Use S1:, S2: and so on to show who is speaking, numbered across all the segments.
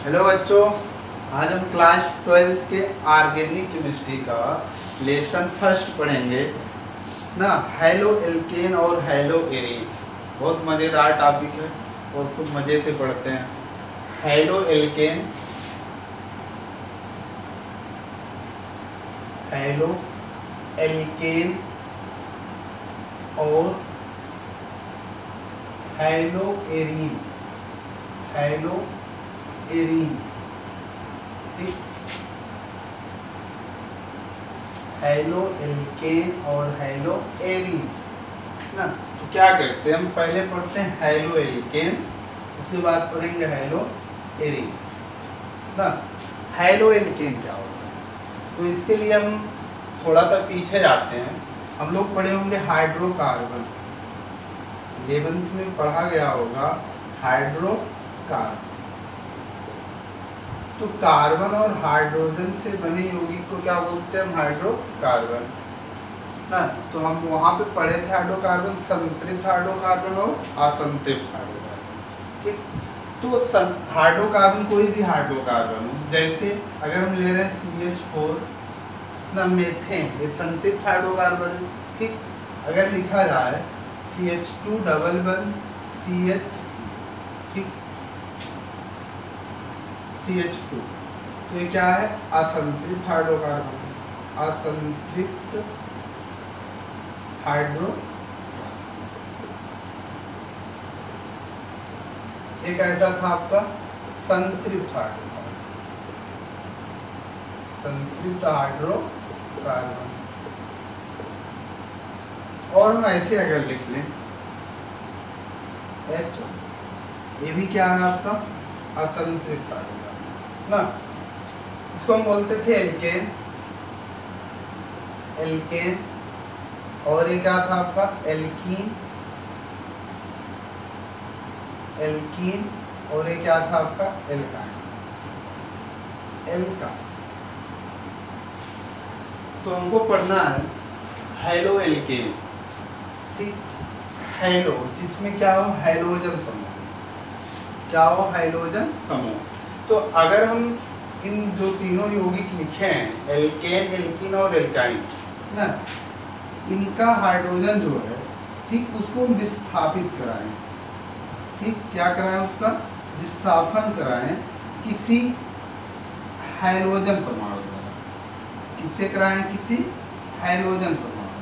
S1: Hello बच्चों, आज हम क्लास 12 के ऑर्गेनिक केमिस्ट्री का लेसन फर्स्ट पढ़ेंगे ना। हेलो एल्केन और हेलो एरीन बहुत मज़ेदार टॉपिक है और खूब मज़े से पढ़ते हैं। हेलो एल्केन, हेलो एल्केन और हेलो एरीन, हेलो एरीन, ठीक। हेलो एल्केन और हेलो एरीन ना। तो क्या करते हैं, हम पहले पढ़ते हैं हेलो एल्केन, उसके बाद पढ़ेंगे हेलो एरीन ना। हेलो एल्केन क्या होता है, तो इसके लिए हम थोड़ा सा पीछे जाते हैं। हम लोग पढ़े होंगे हाइड्रोकार्बन, 11th में पढ़ा गया होगा हाइड्रोकार्बन। तो कार्बन और हाइड्रोजन से बने यौगिक को क्या बोलते हैं हम, हाइड्रोकार्बन ना। तो हम वहाँ पे पढ़े थे हाइड्रोकार्बन, संतृप्त हाइड्रोकार्बन और असंतृप्त हाइड्रोकार्बन, ठीक। तो हाइड्रोकार्बन कोई भी हाइड्रोकार्बन हो, जैसे अगर हम ले रहे हैं CH4 ना, मेथेन, ये संतृप्त हाइड्रोकार्बन है, ठीक। अगर लिखा जाए CH2 डबल वन CH, ठीक, CH2, तो ये क्या है, असंतृप्त हाइड्रोकार्बन, असंतृप्त हाइड्रोकार्बन। एक ऐसा था आपका संतृप्त हाइड्रोकार्बन, संतृप्त हाइड्रोकार्बन। और हम ऐसे अगर लिख लें H, ये भी क्या है आपका असंतृप्त हाइड्रोकार्बन ना। इसको हम बोलते थे एल्केन, एल्केन। और ये क्या था आपका एल्कीन, एल्कीन। और ये क्या था आपका एल्काइन, एल्काइन। तो हमको पढ़ना है हेलो एल्केन, ठीक। हेलो जिसमें क्या हो, हाइड्रोजन समूह, क्या हो, हाइड्रोजन समूह। तो अगर हम इन जो तीनों यौगिक लिखे हैं, एल्केन, एल्कीन और एल्काइन ना, इनका हाइड्रोजन जो है, ठीक, उसको हम विस्थापित कराएं, ठीक। क्या कराएं, उसका विस्थापन कराएं किसी हाइड्रोजन परमाणु द्वारा। किससे कराएं, किसी हाइड्रोजन परमाणु,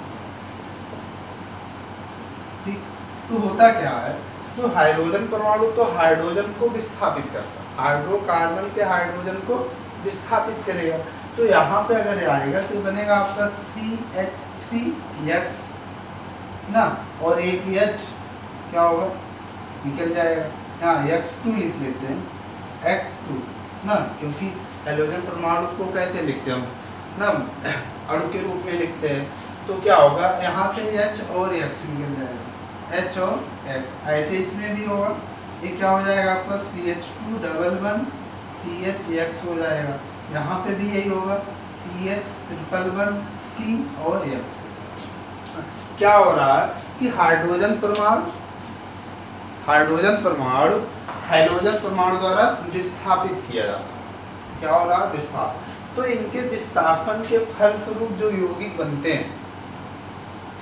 S1: ठीक। तो होता क्या है, तो हाइड्रोजन परमाणु तो हाइड्रोजन को विस्थापित करता है, हाइड्रोकार्बन के हाइड्रोजन को विस्थापित करेगा। तो यहाँ पे अगर आएगा तो बनेगा आपका CH3X ना, और एक H क्या होगा, निकल जाएगा। यहाँ X2 लिख लेते हैं, X2 ना, क्योंकि हाइड्रोजन परमाणु को कैसे लिखते हैं हम ना, अणु के रूप में लिखते हैं। तो क्या होगा, यहाँ से H और X निकल जाएगा, H और X। ऐसे इसमें भी होगा, ये क्या हो जाएगा आपका CH2 डबल वन CHX हो जाएगा। यहाँ पे भी यही होगा, CH ट्रिपल वन C और X। क्या हो रहा है कि हाइड्रोजन परमाणु, हाइड्रोजन परमाणु हाइड्रोजन परमाणु द्वारा विस्थापित किया जाता है। क्या हो रहा है, विस्थापन। तो इनके विस्थापन के फलस्वरूप जो यौगिक बनते हैं,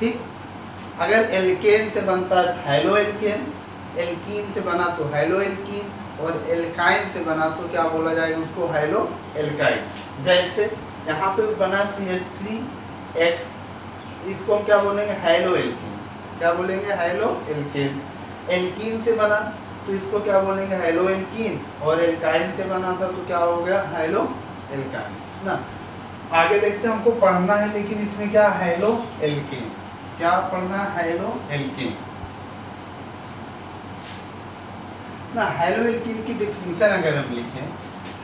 S1: ठीक। अगर एल्केन से बनता है हेलो एल्केन, एल्कीन से बना तो हेलो एल्कीन, और एल्काइन से बना तो क्या बोला जाएगा उसको, हेलो एल्काइन। जैसे यहाँ पे बना CH3X, इसको हम क्या बोलेंगे, हेलो एल्कीन। क्या बोलेंगे, हेलो एल्केन। एल्कीन से बना तो इसको क्या बोलेंगे, हेलो एल्कीन। और एल्काइन से बना था तो क्या हो गया, हेलो एल्काइन ना। आगे देखते हैं, हमको पढ़ना है लेकिन इसमें क्या, हेलो एल्केन। क्या पढ़ना है, हेलो एल्केन ना। हेलो एल्कीन की डेफिनेशन अगर हम लिखें,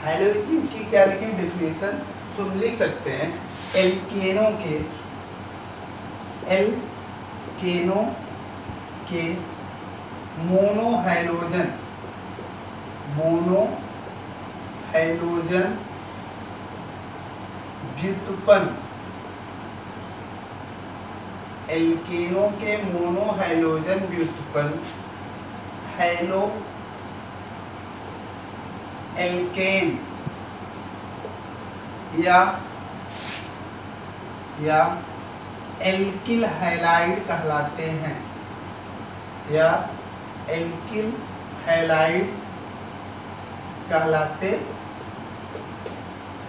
S1: हेलो एल्कीन की क्या लिखें डेफिनेशन, तो हम लिख सकते हैं एल्केनों के, एल्केनों के मोनो हाइड्रोजन, मोनो हाइड्रोजन व्युत्पन्न, एल्केनों के मोनो हाइड्रोजन व्युत्पन्न हेलो एल्केन या एल्किल हैलाइड कहलाते हैं, या एल्किल हैलाइड कहलाते।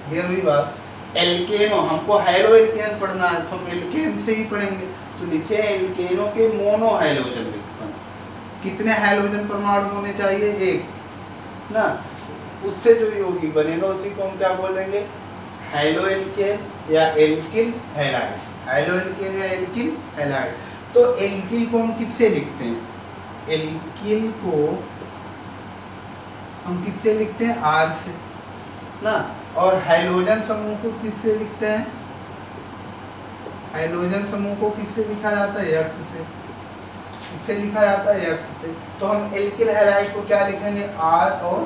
S1: क्लियर हुई बात। एल्केनो, हमको हैलो एल्केन पढ़ना है तो हम एल्केन से ही पढ़ेंगे, तो लिखे एल्केनो के मोनो हाइड्रोजन विकल्प। कितने हाइड्रोजन परमाणु होने चाहिए? एक ना। उससे जो यौगिक बनेगा उसी को हम क्या बोलेंगे? हैलो एल्केन या एल्किल हैलाइड। हैलो एल्केन या एल्किल हैलाइड। तो एल्किल को हम किससे लिखते हैं? एल्किल को हम किससे लिखते हैं? आर से ना। और हाइड्रोजन समूह को किससे लिखते हैं? हाइड्रोजन समूह को किससे लिखा जाता है? एक्स से। किससे लिखा जाता है? एक्स से। तो हम एल्किल हैलाइड को क्या लिखेंगे? आर और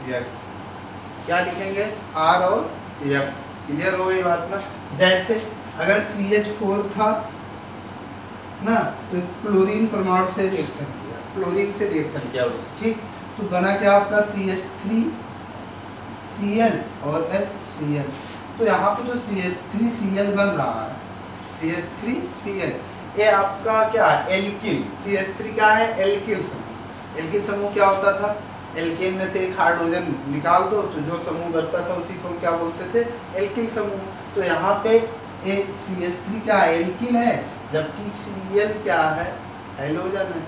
S1: एक्स। क्या लिखेंगे? आर और एक्स। क्लियर हो गई बात ना। जैसे अगर CH4 था ना, तो क्लोरीन परमाणु से रिएक्शन किया, क्लोरीन से रिएक्शन किया, ठीक। तो बना क्या आपका? CH3Cl और HCl। तो यहाँ पे जो CH3Cl बन रहा है, CH3Cl, ये आपका क्या है? एल्किल। CH3 क्या है? एल्किल समूह। एल्किल समूह क्या होता था? एल्केन में से एक हाइड्रोजन निकाल दो तो जो समूह बनता था उसी को हम क्या बोलते थे? एल्किल समूह। तो यहाँ पे एक CH3 क्या है? एल्किल है, जबकि Cl क्या है? हाइड्रोजन है।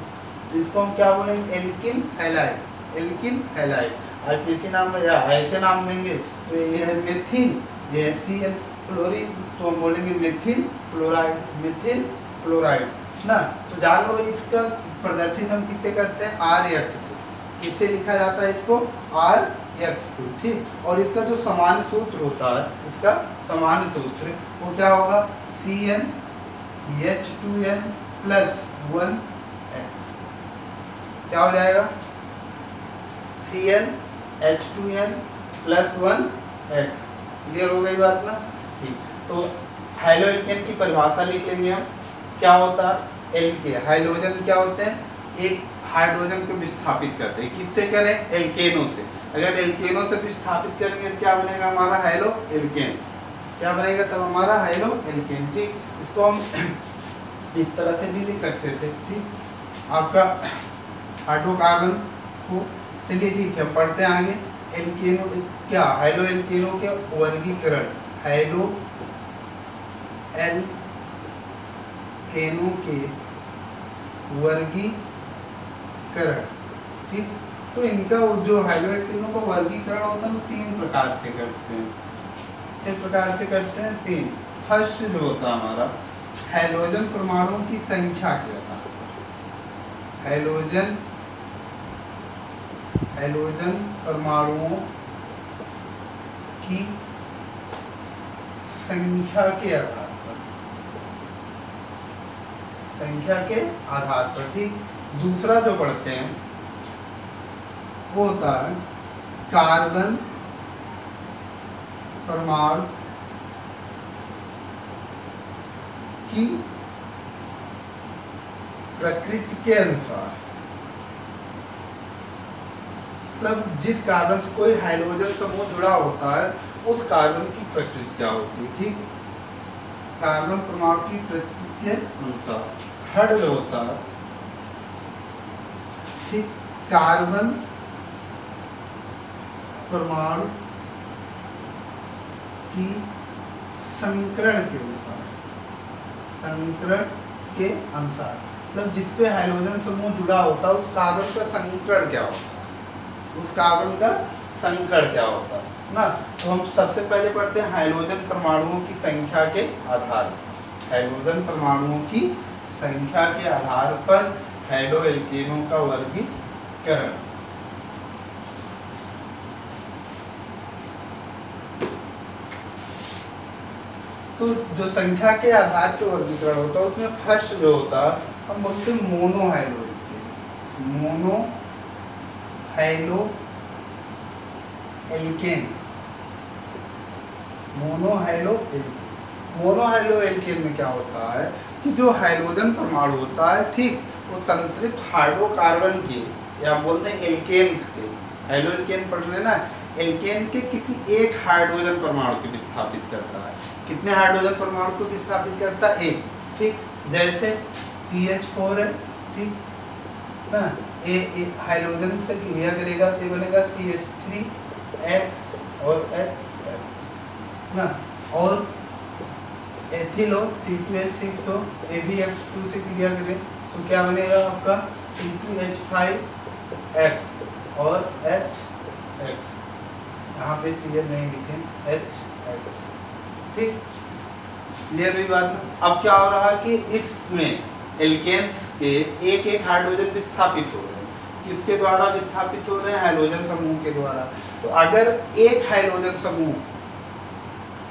S1: तो इसको हम क्या बोलेंगे? Alkyl halide. Alkyl halide. और किसी नाम या ऐसे नाम देंगे तो ये है मेथिल, ये है Cl। क्लोरीन तो हम बोलेंगे मेथिल क्लोराइड, मेथिल क्लोराइड ना। तो जान लो इसका प्रदर्शित हम किससे करते हैं? RX से। किससे लिखा जाता है इसको? RX से, ठीक। और इसका जो सामान्य सूत्र होता है, इसका सामान्य सूत्र वो क्या होगा? CnH2n + 1x। क्या हो जाएगा? CnH2n + 1x। क्लियर हो गई बात ना, ठीक। तो हैलो एल्केन की परिभाषा लिख लेंगे हम। क्या होता है? एल्केन हाइड्रोजन क्या होते हैं? एक हाइड्रोजन को विस्थापित करते हैं। किससे करें? एल्केनो से। अगर एल्केनो से विस्थापित करेंगे तो क्या बनेगा हमारा? Halo alkane. क्या बनेगा तब हमारा? हैलो एल्केन, ठीक। इसको हम इस तरह से भी लिख सकते थे, ठीक। आपका हाइड्रोकार्बन को, चलिए ठीक है, हम पढ़ते हैं आगे। एल्केनो क्या? हैलो एल्केनो के वर्गीकरण। हैलो एल्केनो के वर्गीकरण, ठीक। तो इनका जो हैलो एल्केनो का वर्गीकरण होता है वो 3 प्रकार से करते हैं। इस प्रकार से करते हैं 3। फर्स्ट जो होता है हमारा हैलोजन परमाणुओं की संख्या के आधार पर। हैलोजन परमाणुओं की संख्या के आधार पर, संख्या के आधार पर, ठीक। दूसरा जो पढ़ते हैं वो होता है कार्बन परमाणु की प्रकृति के अनुसार। मतलब जिस कार्बन से कोई हाइड्रोजन समूह जुड़ा होता है उस कार्बन की प्रकृति क्या होती है, ठीक। कार्बन परमाणु की प्रकृति के अनुसार। थर्ड जो होता है, ठीक, कार्बन परमाणु की संकरण के अनुसार। संकरण के अनुसार मतलब जिस पे हाइड्रोजन समूह जुड़ा होता है उस कार्बन का संकरण क्या होता है, उस कार्बन का संकरण क्या होता है ना। तो हम सबसे पहले पढ़ते हैं हाइड्रोजन परमाणुओं की संख्या के आधार पर। हाइड्रोजन परमाणुओं की संख्या के आधार पर हैलो एल्केनों का वर्गीकरण। तो जो संख्या के आधार पर वर्गीकरण होता है उसमें फर्स्ट जो होता है हम बोलते हैं mono halo alkane. Mono halo alkane. Mono halo alkane. Mono halo alkane में क्या होता है कि जो हाइड्रोजन परमाणु होता है, ठीक, वो संतृप्त हाइड्रोकार्बन के या बोलते हैं एल्केन्स के हेलो एल्केन पढ़ रहे ना, एल्केन के किसी एक हाइड्रोजन परमाणु को विस्थापित करता है। कितने हाइड्रोजन परमाणु को विस्थापित करता है? एक। ठीक, जैसे CH4 है, ठीक ना, ए हाइड्रोजन से क्रिया करेगा तो बनेगा CH3X और H ना, और एथिल हो C2H6 हो, ये भी X2 से क्रिया करे तो क्या बनेगा आपका C2H5X और HX, यहाँ पे Cl नहीं लिखे, HX। ठीक, क्लियर हुई बात। अब क्या हो रहा है कि इसमें एल्केन्स के एक एक हाइड्रोजन विस्थापित हो रहे हैं। किसके द्वारा विस्थापित हो रहे हैं? हाइड्रोजन समूह के द्वारा। तो अगर एक हाइड्रोजन समूह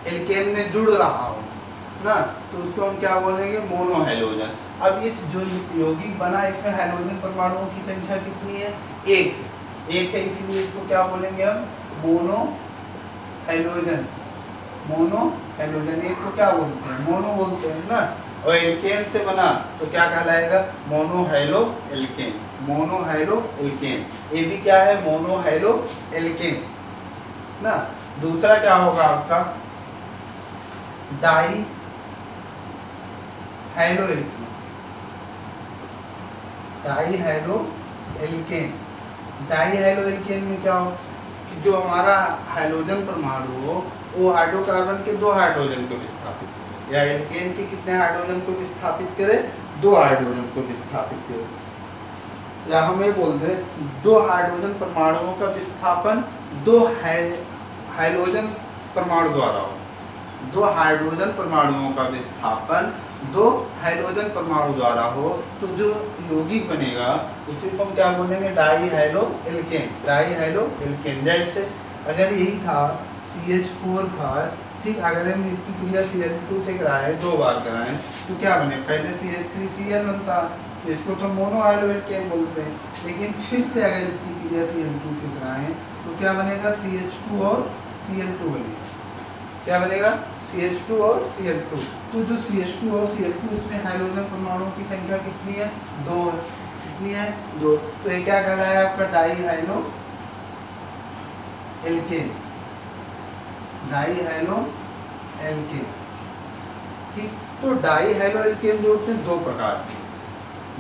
S1: एल्केन में जुड़ रहा हो ना, तो उसको हम क्या बोलेंगे? Mono hydrogen. अब इस जो यौगिक बना, इसमें हाइड्रोजन परमाणुओं की संख्या कितनी है? एक है, इसीलिए इसको क्या बोलेंगे हम? Mono hydrogen. मोनो हाइड्रोजन, एक को क्या बोलते हैं? मोनो बोलते हैं ना। और एल्केन से बना तो क्या कहलाएगा? Mono halo alkane. Mono halo alkane, ये भी क्या है? मोनो हाइलो एल्केन ना। दूसरा क्या होगा आपका? Di halo alkane. Di halo alkane. Di halo alkane में क्या हो कि जो हमारा हाइड्रोजन परमाणु हो वो हाइड्रोकार्बन के दो हाइड्रोजन को विस्थापित करे, या एल्केन के कितने हाइड्रोजन को विस्थापित करे? दो हाइड्रोजन को विस्थापित करे। या हम ये बोलते हैं दो हाइड्रोजन परमाणुओं का विस्थापन दो हाइड्रोजन परमाणु द्वारा हो। दो हाइड्रोजन परमाणुओं का विस्थापन दो हाइड्रोजन परमाणु द्वारा हो तो जो यौगिक बनेगा उसी को हम क्या बोलेंगे? Di halo alkane. Di halo alkane. जैसे अगर यही था CH4 था, ठीक, अगर हम इसकी क्रिया Cl2 से कराएं, दो बार कराएं तो क्या बने? पहले CH3Cl बनता, तो इसको तो मोनो हाइलो एल्केन बोलते हैं। लेकिन फिर से अगर इसकी क्रिया Cl2 से कराएं तो क्या बनेगा? CH2 और Cl2 बनेगा। क्या बनेगा? CH2 और Cl2। तो जो CH2 और Cl2, इसमें हाइड्रोजन परमाणुओं की संख्या कितनी है? दो है। कितनी है? दो। तो ये क्या कहलाया आपका? Di halo alkane. Di halo alkane. ठीक, तो डाई हाइलो एल्केन जो होते हैं दो प्रकार के।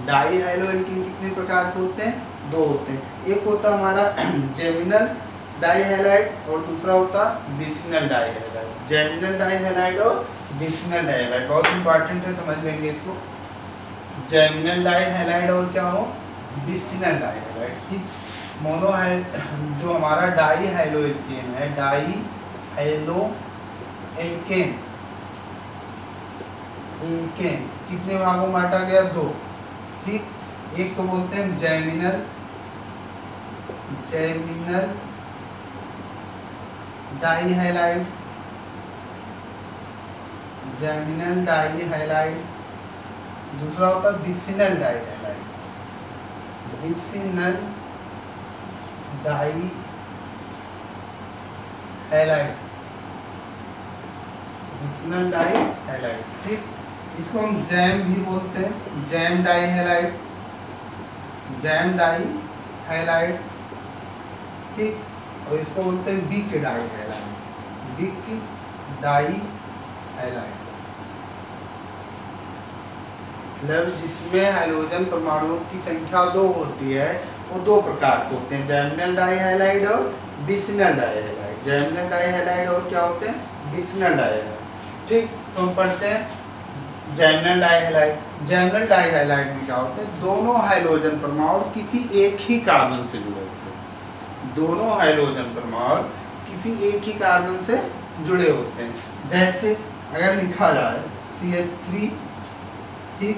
S1: डाई हाइलो एल्केन कितने प्रकार के होते हैं? दो होते हैं। एक होता हमारा जेमिनल डाइहैलाइड और दूसरा होता बिफिनल डाइहैलाइड। जेमिनल डाइहैलाइड और बिफिनल डाइहैलाइड बहुत इंपॉर्टेंट है, समझ लेंगे इसको। जेमिनल डाइहैलाइड और क्या हो? बिफिनल डाइहैलाइड। ठीक, मोनो जो हमारा डाई हाइलो एल्केन है, डाई हाइलो एल्केन, एल्केन कितने भागों में बांटा गया? दो। ठीक, एक को बोलते हैं जेमिनल, जेमिनल डाइहैलाइड, जेमिनल डाइहैलाइड। दूसरा होता है बिफिनल डाइहैलाइड, बिफिनल डाइहैलाइड, बिफिनल डाइहैलाइड। ठीक, इसको हम जैम भी बोलते हैं, जैम डाइहैलाइड, जैम डाइहैलाइड। ठीक, और इसको बोलते हैं बिक डाइहैलाइड, बिक डाइहैलाइड। मतलब जिसमें हाइड्रोजन परमाणुओं की संख्या दो होती है वो दो प्रकार के होते हैं, जेमिनल डाइहैलाइड और बिफिनल डाइहैलाइड। जेमिनल डाइहैलाइड और क्या होते हैं? बिफिनल डाइहैलाइड। ठीक, तो हम पढ़ते हैं जेमिनल डाइहैलाइड। जेमिनल डाइहैलाइड में क्या होते हैं? दोनों हाइड्रोजन परमाणु किसी एक ही कार्बन से जुड़े होते हैं। दोनों हाइड्रोजन परमाणु किसी एक ही कार्बन से जुड़े होते हैं। जैसे अगर लिखा जाए CH3, ठीक,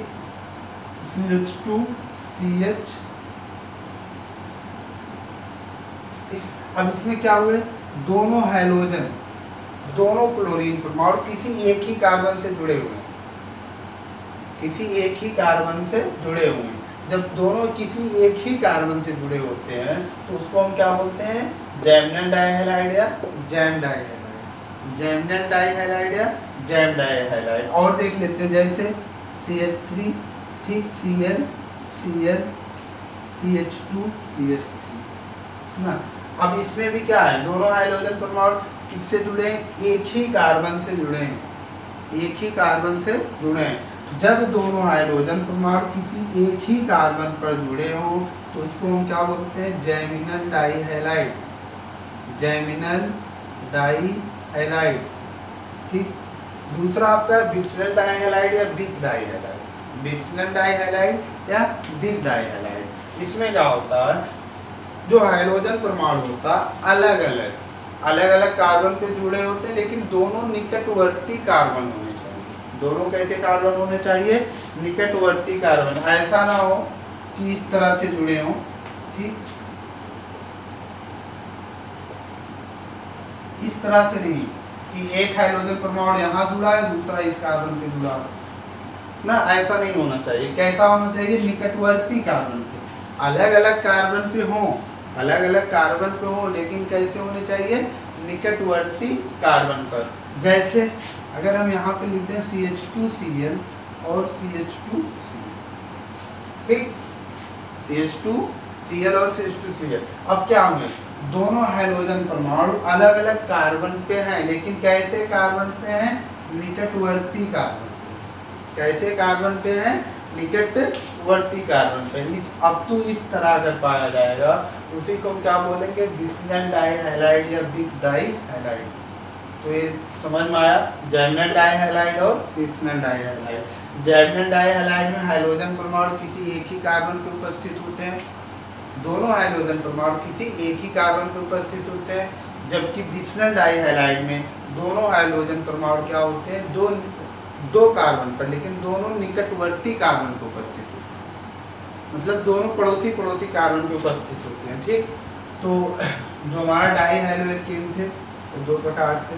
S1: CH2 CH, ठीक, अब इसमें क्या हुए? दोनों हाइड्रोजन, दोनों क्लोरीन परमाणु किसी एक ही कार्बन से जुड़े हुए हैं, किसी एक ही कार्बन से जुड़े हुए हैं। जब दोनों किसी एक ही कार्बन से जुड़े होते हैं तो उसको हम क्या बोलते हैं? जेमिनल डाइहैलाइड या जैम डाइहैलाइड। जेमिनल डाइहैलाइड या जैम डाइहैलाइड। और देख लेते हैं, जैसे CH3, ठीक, Cl Cl, CH2 CH3 ना। अब इसमें भी क्या है, दोनों हाइड्रोजन परमाणु किससे जुड़े हैं, एक ही कार्बन से जुड़े हैं, एक ही कार्बन से जुड़े हैं। जब दोनों हाइड्रोजन परमाणु किसी एक ही कार्बन पर जुड़े हो तो इसको हम क्या बोलते हैं, जैमिनल डाइहैलाइड, जैमिनल डाइहैलाइड। ठीक, दूसरा आपका बिस्नल डाइहैलाइड या बिग डाइहैलाइड, बिस्नल डाइहैलाइड या बिग डाइहैलाइड। इसमें क्या होता है, जो हाइड्रोजन परमाणु होता अलग अलग अलग अलग कार्बन पे जुड़े होते हैं, लेकिन दोनों निकटवर्ती कार्बन होने चाहिए। दोनों कैसे कार्बन होने चाहिए, निकटवर्ती कार्बन। ऐसा ना हो कि इस तरह से जुड़े हों, ठीक, इस तरह से नहीं कि एक हाइड्रोजन परमाणु यहाँ जुड़ा है, दूसरा इस कार्बन पे जुड़ा है ना, ऐसा नहीं होना चाहिए। कैसा होना चाहिए, निकटवर्ती कार्बन पे, अलग अलग कार्बन पे हो, अलग अलग कार्बन पे हो, लेकिन कैसे होने चाहिए, निकटवर्ती कार्बन पर। जैसे अगर हम यहाँ पे लिखते हैं CH2Cl और CH2Cl, ठीक, CH2Cl और CH2Cl। अब क्या होंगे, दोनों हाइड्रोजन परमाणु अलग अलग कार्बन पे हैं, लेकिन कैसे कार्बन पे हैं, निकटवर्ती कार्बन। कैसे कार्बन पे हैं, निकटवर्ती कार्बन पे। अब तो इस तरह का पाया जाएगा, उसी को हम क्या बोलेंगे, बिस्नल डाइहैलाइड या बिग डाइहैलाइड। तो ये समझ में आया, जैमिनल डाइहैलाइड और बिस्नल डाइहैलाइड। जैमिनल डाइहैलाइड में हाइड्रोजन परमाणु किसी एक ही कार्बन पे उपस्थित होते हैं, दोनों हाइड्रोजन परमाणु किसी एक ही कार्बन पे उपस्थित होते हैं, जबकि बिस्नल डाइहैलाइड में दोनों हाइड्रोजन परमाणु क्या होते हैं, दो कार्बन पर, लेकिन दोनों निकटवर्ती कार्बन पर उपस्थित होते हैं, मतलब दोनों पड़ोसी पड़ोसी कार्बन पर उपस्थित होते हैं। ठीक, तो जो हमारा डाइहैलोएल्केन थे वो दो प्रकार थे,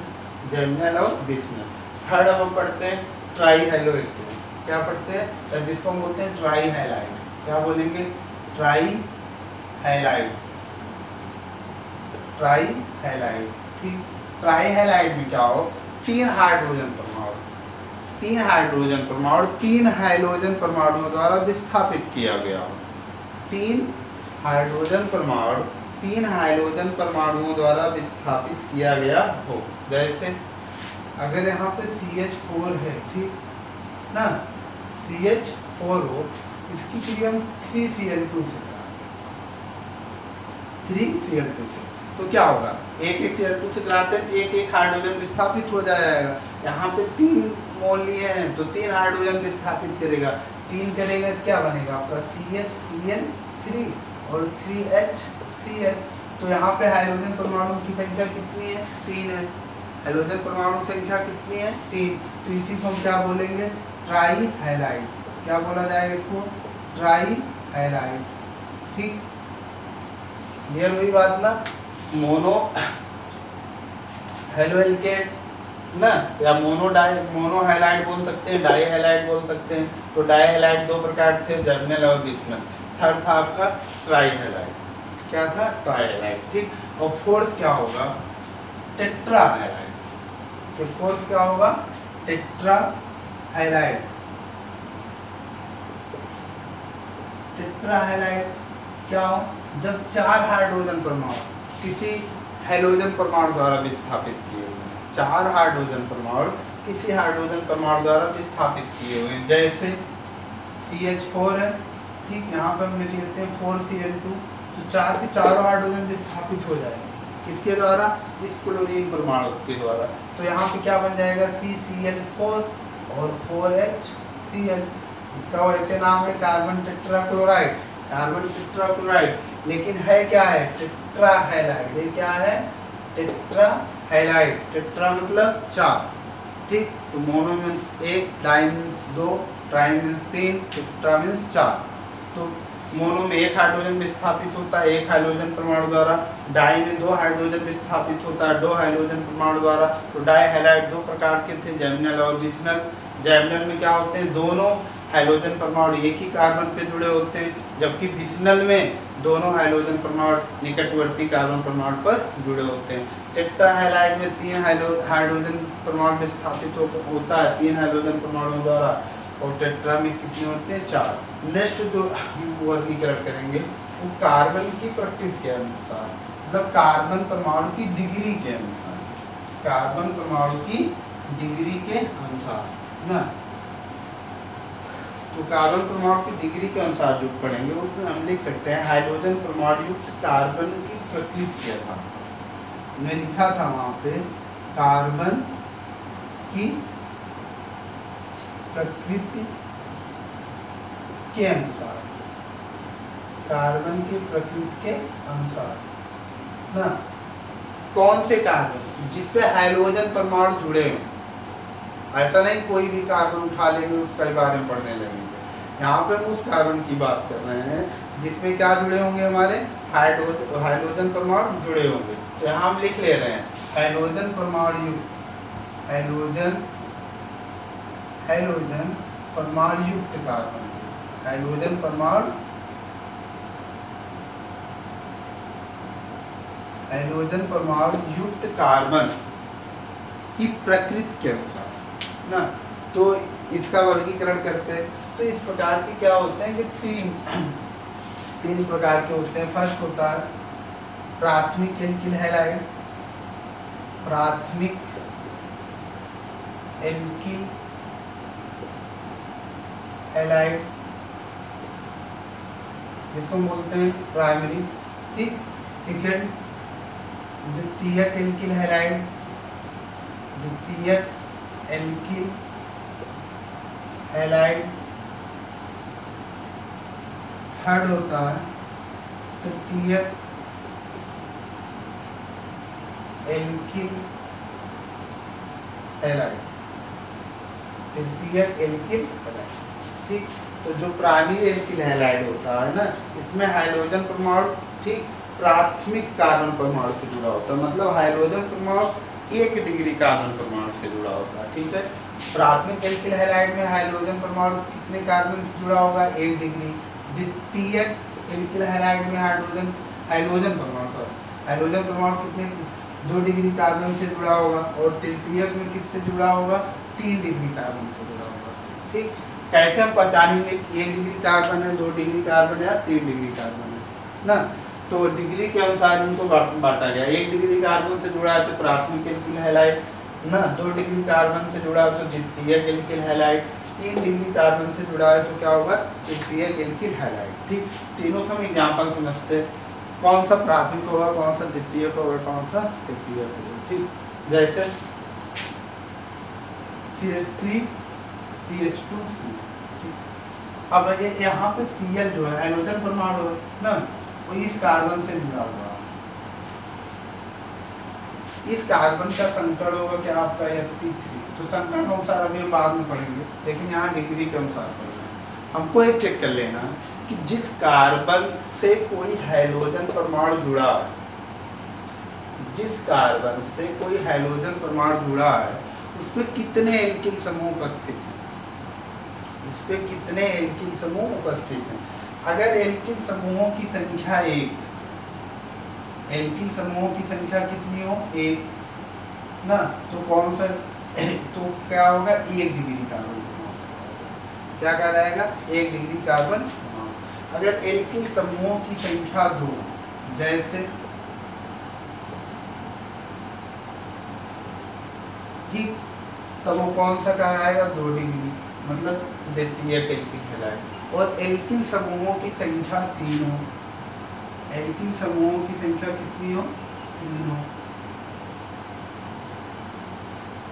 S1: जैमिनल और बिस्नल। थर्ड हम पढ़ते हैं ट्राइहैलोएल्केन। क्या पढ़ते हैं, जिसको हम बोलते हैं ट्राइहैलाइड। क्या बोलेंगे, ट्राइहैलाइड, ट्राइहैलाइड। ठीक, ट्राइहैलाइड में क्या हो, तीन हाइड्रोजन परमाणु, तीन हाइड्रोजन परमाणु तीन हाइड्रोजन परमाणुओं द्वारा विस्थापित किया गया हो, तीन हाइड्रोजन परमाणु तीन हाइड्रोजन परमाणुओं द्वारा विस्थापित किया गया हो। जैसे अगर यहाँ पे CH4 है, ठीक ना, CH4 हो, इसकी क्रिया हम 3Cl2 से, 3Cl2 से, तो क्या होगा, एक एक Cl2 से कराते हैं, एक एक हाइड्रोजन विस्थापित हो जाएगा। यहाँ पे 3 मोल लिए हैं तो 3 हाइड्रोजन विस्थापित करेगा, 3 करेगा तो क्या बनेगा आपका CHCl3 और 3HCl। तो यहाँ पे हाइड्रोजन परमाणु की संख्या कितनी है, 3 है। हाइड्रोजन परमाणु संख्या कितनी है, 3। तो इसी को हम क्या बोलेंगे, ट्राइहैलाइड। क्या बोला जाएगा इसको, ट्राइहैलाइड। ठीक, क्लियर हुई बात ना। मोनो हैलोएल्केन ना, या मोनो हैलाइड बोल सकते हैं, डाई हैलाइड बोल सकते हैं। तो डाई हैलाइड दो प्रकार थे, जर्मिनल और बिस्नल। थर्ड था आपका ट्राई हैलाइड। क्या था, ट्राई हैलाइड। ठीक, और फोर्थ क्या होगा, टेट्रा हैलाइड। तो फोर्थ क्या होगा, टेट्रा हैलाइड। टेट्रा हैलाइड क्या हो, जब 4 हाइड्रोजन परमाणु किसी हाइड्रोजन परमाणु द्वारा विस्थापित किए हुए हैं, 4 हाइड्रोजन परमाणु किसी हाइड्रोजन परमाणु द्वारा विस्थापित किए हुए हैं। जैसे CH4 है, ठीक, यहाँ पर हम लिख लेते हैं 4Cl2। तो 4 के चारों हाइड्रोजन विस्थापित हो जाएंगे, किसके द्वारा, इस क्लोरीन परमाणु के द्वारा। तो यहाँ पे क्या बन जाएगा, CCl4 और 4HCl। इसका वैसे नाम है कार्बन टेट्राक्लोराइड, कार्बन टेट्राक्लोराइड, लेकिन है क्या है, टेट्राहैलाइड। ये क्या है, टेट्राहैलाइड। टेट्रा मतलब 4। ठीक, तो mono means 1, di means 2, tri means 3, tetra means 4। तो मोनो में 1 हाइड्रोजन विस्थापित होता है एक हाइड्रोजन परमाणु द्वारा, डाई में 2 हाइड्रोजन विस्थापित होता है 2 हाइड्रोजन परमाणु द्वारा। तो डाइहैलाइड दो प्रकार के थे, जर्मिनल और बिस्नल। जर्मिनल में क्या होते हैं, दोनों हाइड्रोजन परमाणु एक ही कार्बन पे जुड़े होते हैं, जबकि बिस्नल में दोनों हाइड्रोजन परमाणु निकटवर्ती कार्बन परमाणु पर जुड़े होते हैं। टेट्राहैलाइड में 3 हाइड्रोजन परमाणु विस्थापित होता है 3 हाइड्रोजन परमाणुओं द्वारा, और टेट्रा में कितने होते हैं, 4। नेक्स्ट जो हम वर्गीकरण करेंगे वो कार्बन की प्रकृति के अनुसार, मतलब कार्बन परमाणु की डिग्री के अनुसार, कार्बन परमाणु की डिग्री के अनुसार ना। तो कार्बन परमाणु की डिग्री के अनुसार जो पढ़ेंगे उसमें हम लिख सकते हैं हाइड्रोजन परमाणु युक्त कार्बन की प्रकृति क्या था। हमने लिखा था वहां पे कार्बन की प्रकृति के अनुसार, कार्बन की प्रकृति के अनुसार ना। कौन से कार्बन जिसपे हाइड्रोजन परमाणु जुड़े हों, ऐसा नहीं कोई भी कार्बन उठा लेंगे उसके बारे में पढ़ने लगेंगे। यहाँ पे हम उस कार्बन की बात कर रहे हैं जिसमें क्या जुड़े होंगे, हमारे हाइड्रोजन परमाणु जुड़े होंगे। तो यहाँ हम लिख ले रहे हैं हाइड्रोजन परमाणु युक्त, हाइड्रोजन परमाणु युक्त कार्बन, हाइड्रोजन परमाणु युक्त कार्बन की प्रकृति के अनुसार ना। तो इसका वर्गीकरण करते हैं तो इस प्रकार के क्या होते हैं कि तीन प्रकार के होते हैं। फर्स्ट होता है प्राथमिक एल्किल हैलाइड, प्राथमिक एल्किल हैलाइड जिसको हम बोलते हैं प्राइमरी, ठीक। सेकेंड द्वितीयक एल्किल हैलाइड, द्वितीयक एल्किल हैलाइड। थर्ड होता है तृतीयक एल्किल हैलाइड, तृतीयक एल्किल हैलाइड, ठीक। तो जो प्राइमरी एल्किल हैलाइड होता है ना, इसमें हाइड्रोजन परमाणु ठीक प्राथमिक कार्बन परमाणु से जुड़ा होता है, मतलब हाइड्रोजन परमाणु 1 डिग्री कार्बन परमाणु से जुड़ा होता है, ठीक है। प्राथमिक एल्किल हैलाइड में हाइड्रोजन परमाणु कितने कार्बन से जुड़ा होगा, 1 डिग्री। द्वितीयक एल्किल हैलाइड में हाइड्रोजन परमाणु कितने, 2 डिग्री कार्बन से जुड़ा होगा। और तृतीयक में किससे जुड़ा होगा, 3 डिग्री कार्बन से जुड़ा होगा, ठीक। कैसे हम पहचानेंगे कि 1 डिग्री कार्बन है, 2 डिग्री कार्बन है या 3 डिग्री कार्बन है ना। तो डिग्री के अनुसार इनको बांटा गया। 1 डिग्री कार्बन से जुड़ा है तो प्राथमिक एल्किल हैलाइड ना, 2 डिग्री कार्बन से जुड़ा है तो द्वितीयक एल्किल हैलाइड, 3 डिग्री कार्बन से जुड़ा है तो क्या होगा, तृतीयक एल्किल हैलाइड, ठीक। तीनों का हम एग्जाम्पल समझते हैं, कौन सा प्राथमिक होगा, कौन सा द्वितीयक होगा, कौन सा तृतीयक होगा, ठीक। जैसे CH3 CH2 ठीक। अब ये यहाँ पे Cl जो है हाइड्रोजन परमाणु है ना, वो इस कार्बन से जुड़ा हुआ है। इस कार्बन का संकरण होगा क्या आपका sp3। तो संकरण अनुसार अभी हम बाद में पढ़ेंगे, लेकिन यहाँ डिग्री के अनुसार पढ़ रहे हैं। हमको एक चेक कर लेना कि जिस कार्बन से कोई हाइड्रोजन परमाणु जुड़ा है, जिस कार्बन से कोई हाइड्रोजन परमाणु जुड़ा है उसमें कितने एल्किल समूह उपस्थित हैं, उसपे कितने एल्किल समूह उपस्थित हैं। अगर एल्किल समूहों की संख्या 1, एल्किल समूहों की संख्या कितनी हो, 1 ना, तो कौन सा, तो क्या होगा, 1 डिग्री कार्बन परमाणु, क्या कहलाएगा, 1 डिग्री कार्बन परमाणु। अगर एल्किल समूहों की संख्या 2, जैसे ठीक, तब वो कौन सा कहलाएगा, 2 डिग्री, मतलब द्वितीयक एल्किल हैलाइड। और एल्किल समूहों की संख्या 3 हो, एल्किल समूहों की संख्या कितनी हो, 3 हो,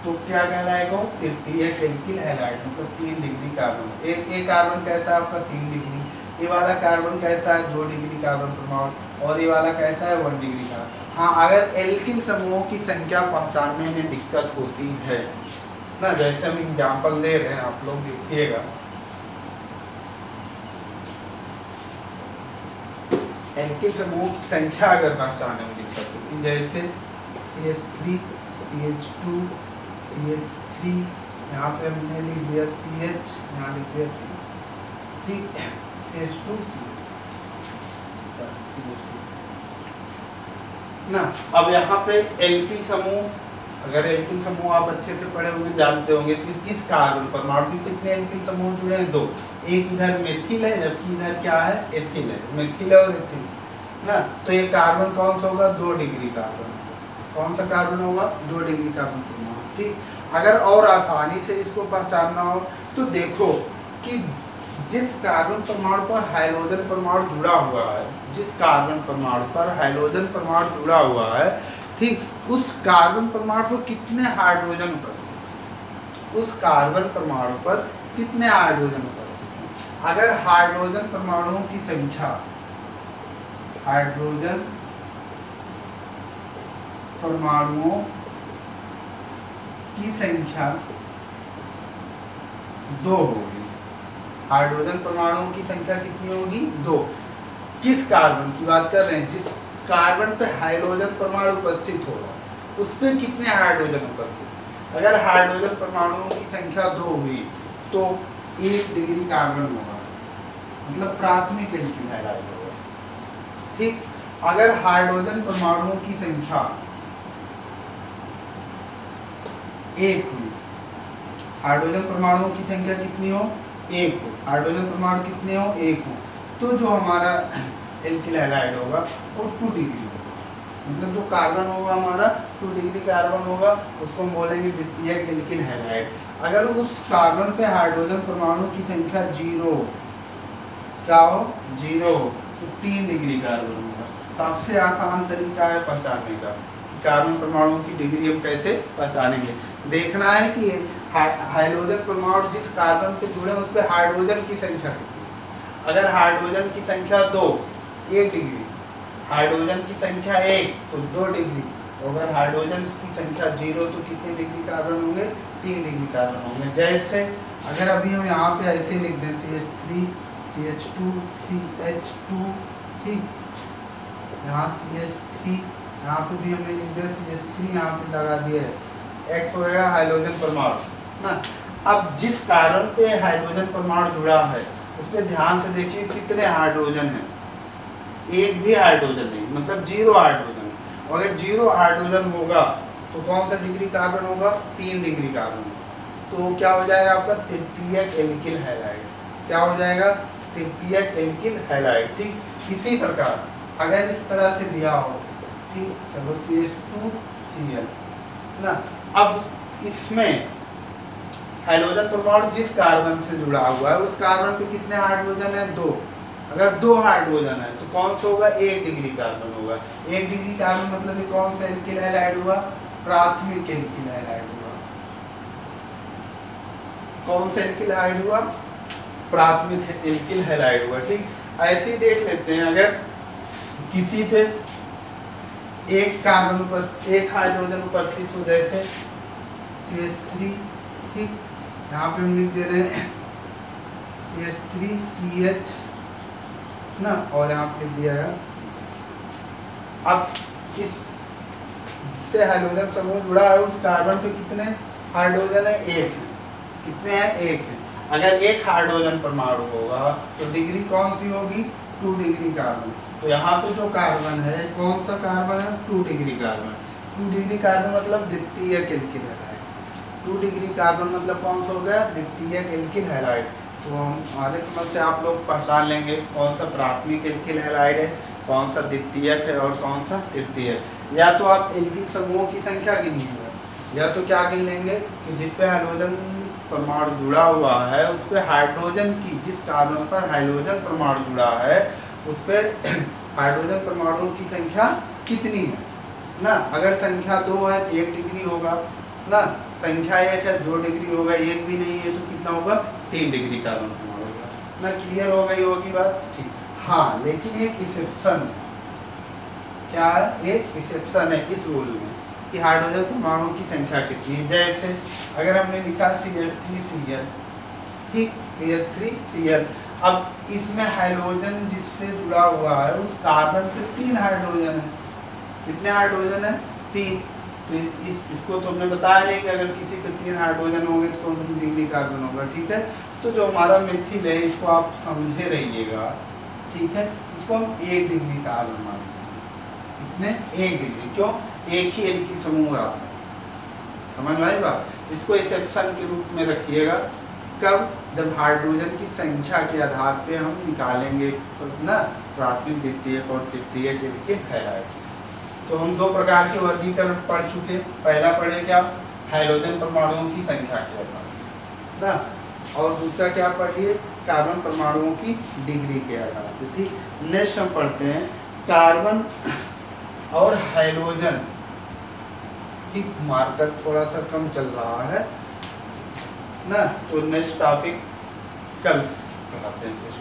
S1: तो क्या कहलाएगा, तृतीयक एल्किल हैलाइड, मतलब 3 डिग्री कार्बन। एक कार्बन कैसा है आपका, 3 डिग्री। ये वाला कार्बन कैसा है, 2 डिग्री कार्बन परमाणु। और ये वाला कैसा है, 1 डिग्री कार्बन। हाँ, अगर एल्किल समूहों की संख्या पहचानने में दिक्कत होती है ना, जैसे हम एग्जाम्पल दे रहे हैं, आप लोग देखिएगा, एल्किल समूह की संख्या अगर पहचानने में दिक्कत होती, जैसे CH3 CH2 CH3, यहाँ पे हमने लिख दिया CH, यहाँ लिख दिया C, ठीक, CH2 ना। अब यहाँ पे एल्किल समूह, अगर एल्किल समूह आप अच्छे से पढ़े होंगे, जानते होंगे कि इस कार्बन परमाणु के कितने एल्किल समूह जुड़े हैं, 2। एक इधर मेथिल है, जबकि इधर क्या है, एथिल है, मेथिल और एथिल ना। तो ये कार्बन कौन सा होगा, 2 डिग्री कार्बन। कौन सा कार्बन होगा, 2 डिग्री कार्बन परमाणु। ठीक, अगर और आसानी से इसको पहचानना हो तो देखो कि जिस कार्बन परमाणु पर हाइड्रोजन परमाणु जुड़ा हुआ है, जिस कार्बन परमाणु पर हाइड्रोजन परमाणु जुड़ा हुआ है, ठीक, उस कार्बन परमाणु पर कितने हाइड्रोजन उपस्थित हैं, उस कार्बन परमाणु पर कितने हाइड्रोजन उपस्थित हैं। अगर हाइड्रोजन परमाणुओं की संख्या, हाइड्रोजन परमाणुओं की संख्या 2 होगी, हाइड्रोजन परमाणुओं की संख्या कितनी होगी, 2। किस कार्बन की बात कर रहे हैं, जिस कार्बन पे हाइड्रोजन परमाणु उपस्थित होगा उस पर कितने हाइड्रोजन उपस्थित। अगर हाइड्रोजन परमाणुओं की संख्या 2 हुई तो 1 डिग्री कार्बन होगा, मतलब प्राथमिक एल्किल हैलाइड होगा। ठीक, अगर हाइड्रोजन परमाणुओं की संख्या 1 हुई, हाइड्रोजन परमाणुओं की संख्या कितनी हो, 1 हो, हाइड्रोजन परमाणु कितने हो, 1 हो, तो जो हमारा एल्किल हैलाइड होगा वो 2 डिग्री होगा। मतलब जो कार्बन होगा हमारा 2 डिग्री कार्बन होगा, उसको हम बोलेंगे द्वितीयक एल्किल हैलाइड। अगर उस कार्बन पे हाइड्रोजन परमाणु की संख्या 0 क्या हो, 0 हो, तो 3 डिग्री कार्बन होगा। सबसे आसान तरीका है पहचानने का कि कार्बन परमाणु की डिग्री हम कैसे पहचानेंगे। देखना है कि हाइड्रोजन परमाणु जिस कार्बन पे जुड़े उस पर हाइड्रोजन की संख्या कितनी। अगर हाइड्रोजन की संख्या 2, 1 डिग्री, हाइड्रोजन की संख्या 1 तो 2 डिग्री, अगर हाइड्रोजन की संख्या 0 तो कितने डिग्री कार्बन होंगे, 3 डिग्री कार्बन होंगे। जैसे अगर अभी हम यहाँ पे ऐसे लिख दें CH3 CH2 CH2, ठीक, यहाँ CH3, यहाँ पे भी हमने लिख दिया CH3, यहाँ पे लगा दिया X होगा हाइड्रोजन परमाणु ना। अब जिस कार्बन पे हाइड्रोजन परमाणु जुड़ा है उस पर ध्यान से देखिए कितने हाइड्रोजन हैं, एक भी हाइड्रोजन नहीं, मतलब 0 हाइड्रोजन। अगर 0 हाइड्रोजन होगा तो कौन सा डिग्री कार्बन होगा, 3 डिग्री कार्बन। तो क्या हो जाएगा आपका तृतीयक एल्किल हैलाइड। क्या हो जाएगा, तृतीयक एल्किल हैलाइड। ठीक, इसी प्रकार अगर इस तरह से दिया हो, ठीक, चलो CH2Cl ना। अब इसमें हाइड्रोजन परमाणु जिस कार्बन से जुड़ा हुआ है उस कार्बन पे कितने हाइड्रोजन है, 2। अगर 2 हाइड्रोजन है तो कौन सा होगा, 1 डिग्री कार्बन होगा। 1 डिग्री कार्बन मतलब ये कौन सा एल्किल हैलाइड हुआ, प्राथमिक एल्किल हैलाइड हुआ। कौन सा एल्किल हैलाइड हुआ, प्राथमिक एल्किल हैलाइड हुआ। ठीक, ऐसे ही देख लेते हैं, अगर किसी पे एक कार्बन उपस्थित, एक हाइड्रोजन उपस्थित हो, जैसे CH3, ठीक, यहाँ पे हम लिख दे रहे हैं CH3CH ना, और यहाँ पे लिख दिया है। अब इस जिससे हाइड्रोजन समूह जुड़ा है उस कार्बन पे कितने हाइड्रोजन है, 1 है। कितने हैं, 1 है। अगर एक हाइड्रोजन परमाणु होगा तो डिग्री कौन सी होगी, 2 डिग्री कार्बन। तो यहाँ पे जो कार्बन है कौन सा कार्बन है, 2 डिग्री कार्बन। 2 डिग्री कार्बन मतलब द्वितीयक एल्किल हैलाइड। 2 डिग्री कार्बन मतलब कौन सा हो गया, द्वितीयक एल्किल हैलाइड। तो हमारे समझ से आप लोग पहचान लेंगे कौन सा प्राथमिक एल्किल हैलाइड है, कौन सा द्वितीयक है और कौन सा तृतीयक। या तो आप एल्किल समूहों की संख्या गिनिएगा, या तो क्या गिन लेंगे कि जिस पे हाइड्रोजन परमाणु जुड़ा हुआ है उस पे हाइड्रोजन की, जिस कार्बन पर हाइड्रोजन परमाणु जुड़ा है उस पे हाइड्रोजन परमाणुओं की संख्या कितनी है ना। अगर संख्या 2 है तो 1 डिग्री होगा ना, संख्या 1 है 2 डिग्री होगा, 1 भी नहीं है तो कितना होगा, 3 डिग्री कार्बन परमाणु होगा ना। क्लियर हो गई होगी बात, ठीक। हाँ, लेकिन एक एक्सेप्शन है। क्या है, एक एक्सेप्शन है इस रूल में कि हाइड्रोजन परमाणुओं की संख्या कितनी है। जैसे अगर हमने लिखा CH3Cl, ठीक, CH3Cl, अब इसमें हाइड्रोजन जिससे जुड़ा हुआ है उस कार्बन पे 3 हाइड्रोजन है। कितने हाइड्रोजन है, 3। तो इसको तो हमने बताया नहीं कि अगर किसी पे 3 हाइड्रोजन होंगे तो कौन सी डिग्री कार्बन होगा। ठीक है, तो जो हमारा मिथिल है इसको आप समझे रहिएगा, ठीक है। इसको हम 1 डिग्री कार्बन मानते हैं। कितने, 1 डिग्री। क्यों, एक ही एल्किल समूह आता है। समझ में आई बात। इसको एक्सेप्शन के रूप में रखिएगा, कब? जब हाइड्रोजन की संख्या के आधार पे हम निकालेंगे तो ना प्राथमिक, द्वितीयक और तृतीयक के हैलाइड। तो हम दो प्रकार के वर्गीकरण पढ़ चुके। पहला पढ़े क्या? हाइड्रोजन परमाणुओं की संख्या के आधार ना, और दूसरा क्या पढ़िए? कार्बन परमाणुओं की डिग्री के आधार पे। ठीक, नेक्स्ट हम पढ़ते हैं कार्बन और हाइड्रोजन। ठीक, मार्कर थोड़ा सा कम चल रहा है ना, तो नेक्स्ट टॉपिक कल पढ़ाते हैं फिर।